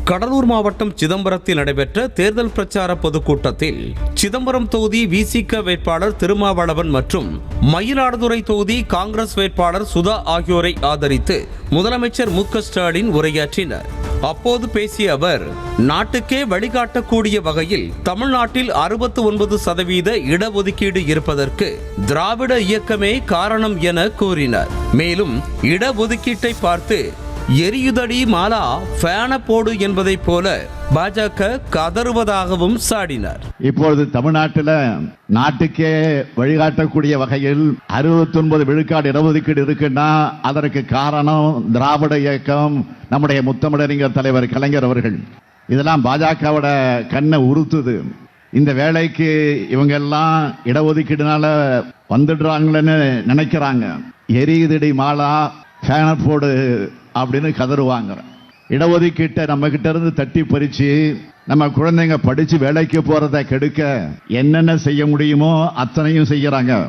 கடலூர் மாவட்டம் சிதம்பரத்தில் நடைபெற்ற தேர்தல் பிரச்சார பொதுக்கூட்டத்தில் சிதம்பரம் தொகுதி விசிக வேட்பாளர் திருமாவளவன் மற்றும் மயிலாடுதுறை தொகுதி காங்கிரஸ் வேட்பாளர் சுதா ஆகியோரை ஆதரித்து முதலமைச்சர் மு.க.ஸ்டாலின் உரையாற்றினார். அப்போது பேசிய அவர், நாட்டுக்கே வழிகாட்டக்கூடிய வகையில் தமிழ்நாட்டில் 69% இடஒதுக்கீடு இருப்பதற்கு திராவிட இயக்கமே காரணம் என கூறினார். மேலும் இடஒதுக்கீட்டை பார்த்து எரியுதடி மாலா ஃபேன போடு என்பதை போல பாஜக கதறுவதாகவும் சாடினார். இப்பொழுது தமிழ்நாட்டில் நாட்டுக்கே வழிகாட்டக்கூடிய வகையில் 69 விழுக்காடு இடஒதுக்கீடு இருக்குன்னா அதற்கு காரணம் திராவிட இயக்கம், நம்முடைய முத்தமிழறிஞர் தலைவர் கலைஞர் அவர்கள். இதெல்லாம் பாஜகவோட கண்ணை உறுத்துது. இந்த வேலைக்கு இவங்க எல்லாம் இடஒதுக்கீடுனால வந்துடுறாங்களன்னு நினைக்கிறாங்க. எரியுதடி மாலா ஃபேன போடு அப்படின்னு கதறுவாங்க. இடஒதுக்கீட்டை நம்ம கிட்ட இருந்து தட்டி பறிச்சு நம்ம குழந்தைங்க படிச்சு வேலைக்கு போறதை கெடுக்க என்னென்ன செய்ய முடியுமோ அத்தனையும் செய்யறாங்க.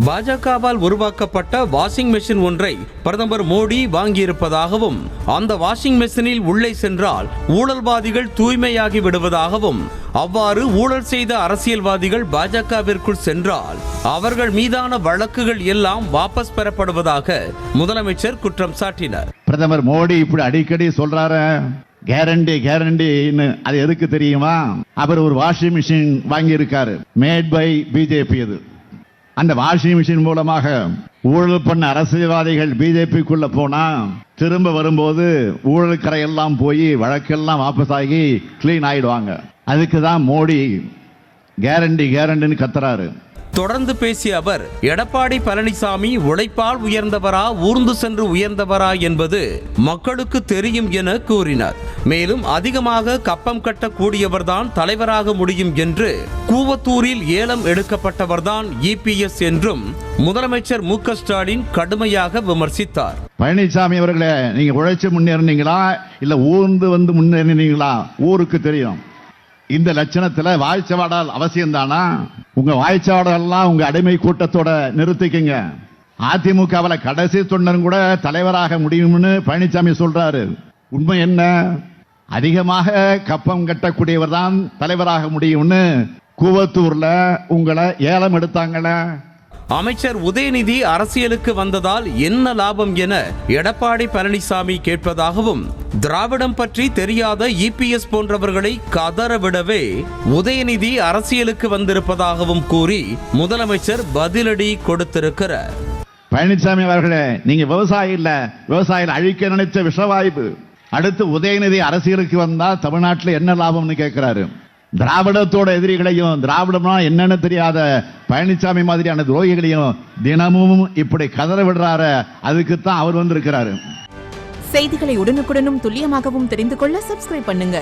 பாஜகவால் உருவாக்கப்பட்ட வாஷிங் மெஷின் ஒன்றை பிரதமர் மோடி வாங்கியிருப்பதாகவும் அந்த வாஷிங் மெஷினில் உள்ளே சென்றால் ஊழல்வாதிகள் தூய்மையாகி விடுவதாகவும் அவ்வாறு ஊழல் செய்த அரசியல்வாதிகள் பாஜகவிற்குள் சென்றால் அவர்கள் மீதான வழக்குகள் எல்லாம் வாபஸ் பெறப்படுவதாக முதலமைச்சர் குற்றம் சாட்டினார். பிரதமர் மோடி இப்படி அடிக்கடி சொல்றாரு கேரண்டி கேரண்டின்னு, அது எதுக்கு தெரியுமா? அவர் ஒரு வாஷிங் மிஷின் வாங்கி இருக்காரு, மேட் பை பிஜேபி. அது அந்த வாஷிங் மிஷின் மூலமாக ஊழல் பண்ண அரசியல்வாதிகள் பிஜேபிக்குள்ள போனா திரும்ப வரும்போது ஊழல் கரையெல்லாம் போய் வழக்கெல்லாம் வாபஸ் ஆகி கிளீன் ஆயிடுவாங்க. அதுக்கு தான் மோடி கேரண்டி கேரண்டின்னு கத்துறாரு. தொடர்ந்து பேசிய அவர், எடப்பாடி பழனிசாமி உழைப்பால் உயர்ந்தவரா ஊர்ந்து சென்று உயர்ந்தவரா என்பது மக்களுக்கு தெரியும் என கூறினார். மேலும் அதிகமாக கப்பம் கட்டக்கூடியவர்தான் தலைவராக முடியும் என்று கூவத்தூரில் ஏலம் எடுக்கப்பட்டவர்தான் இபிஎஸ் என்றும் முதலமைச்சர் மு.க.ஸ்டாலின் கடுமையாக விமர்சித்தார். பழனிசாமி அவர்களே, நீங்க உழைச்சு முன்னேறினீங்களா இல்ல ஊர்ந்து வந்து முன்னேறினீங்களா ஊருக்கு தெரியும். இந்த லட்சணத்துல வாய்ச்சவாடல் அவசியம் தானா? உங்க வாய்ச்சவாடெல்லாம் உங்க அடிமை கூட்டத்தோட நிறுத்திக்கங்க. அதிமுகவில் கடைசி தொண்டரும் கூட தலைவராக முடியும்னு பழனிசாமி சொல்றாரு. உண்மை என்ன? அதிகமாக கப்பம் கட்டக்கூடியவர் தான் தலைவராக முடியும்னு கூவத்தூர்ல உங்களை ஏலம் எடுத்தாங்கள. அமைச்சர் உதயநிதி அரசியலுக்கு வந்ததால் என்ன லாபம் என எடப்பாடி பழனிசாமி கேட்பதாகவும், திராவிடம் பற்றி தெரியாத இபிஎஸ் போன்றவர்களை கதறவிடவே உதயநிதி அரசியலுக்கு வந்திருப்பதாகவும் கூறி முதலமைச்சர் பதிலடி கொடுத்திருக்கிறார். பழனிசாமி அவர்களே, நீங்க விவசாயி இல்ல, விவசாயிகள் அழிக்க நினைச்ச விஷவாய்ப்பு. அடுத்து உதயநிதி அரசியலுக்கு வந்தா தமிழ்நாட்டில் என்ன லாபம்னு கேட்கிறாரு. திராவிடத்தோட எதிரிகளையும் திராவிடம்னா என்னன்னு தெரியாத பழனிசாமி மாதிரியான துரோகிகளையும் தினமும் இப்படி கதற விடுறாரு. அதுக்குத்தான் அவர் வந்திருக்கிறாரு. செய்திகளை உடனுக்குடனும் துல்லியமாகவும் தெரிந்து கொள்ள சப்ஸ்கிரைப் பண்ணுங்க.